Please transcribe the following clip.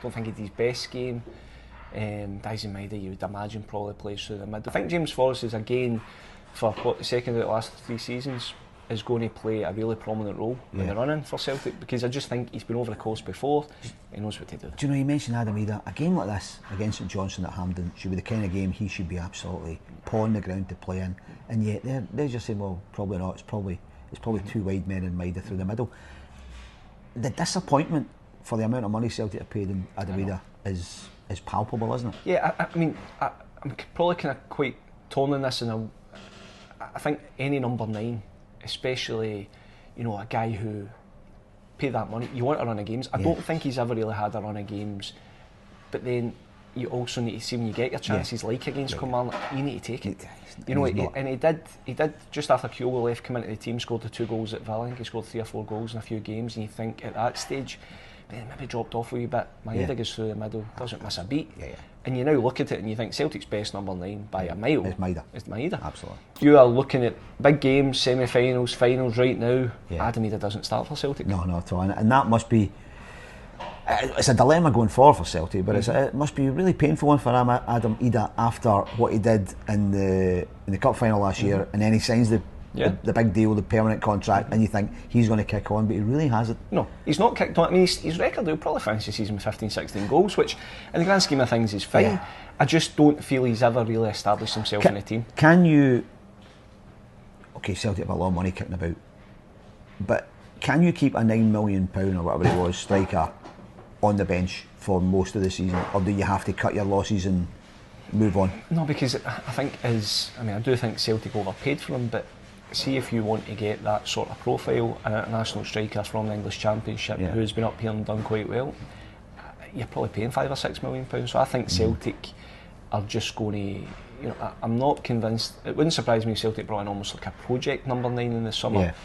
don't think he did his best game. Dyson Idah, you would imagine, probably plays through the middle. I think James Forrest is, again, for the second out of the last 3 seasons, is going to play a really prominent role in the run-in for Celtic, because I just think he's been over the course before. He knows what to do. Do you know, you mentioned Adam Idah. A game like this against St Johnstone at Hampden should be the kind of game he should be absolutely pawing the ground to play in, and yet they're just saying, well, probably not. It's probably two wide men and Maida through the middle. The disappointment for the amount of money Celtic have paid in Adam Idah is palpable, isn't it? Yeah, I mean, I'm probably kind of quite torn on this, and I think any number 9, especially, you know, a guy who paid that money, you want a run of games. I don't think he's ever really had a run of games, but then you also need to see when you get your chances, like against Kilmarnock, you need to take it. You know, and he did just after Kyogo left, come into the team, scored the 2 goals at Villa. He scored 3 or 4 goals in a few games, and you think at that stage, then maybe dropped off a wee bit. Maida goes through the middle, doesn't miss a beat. And you now look at it and you think Celtic's best number 9 by a mile is Maida. Absolutely. You are looking at big games, semi-finals, finals right now. Adam Idah doesn't start for Celtic. No, not at all. And that must be, it's a dilemma going forward for Celtic, but it must be a really painful one for Adam Idah after what he did in the cup final last year, and then he signs the big deal, the permanent contract, and you think he's going to kick on, but he really hasn't. No, he's not kicked on. I mean, his record, he'll probably finish the season with 15-16 goals, which in the grand scheme of things is fine. I just don't feel he's ever really established himself in the team. Can you, okay, Celtic have a lot of money kicking about, but can you keep a £9 million or whatever it was striker on the bench for most of the season, or do you have to cut your losses and move on? No, because I do think Celtic overpaid for him, but see, if you want to get that sort of profile, an international striker from the English Championship who's been up here and done quite well, you're probably paying £5 or £6 million. So I think Celtic are just going to, you know, I'm not convinced. It wouldn't surprise me if Celtic brought in almost like a project number 9 in the summer.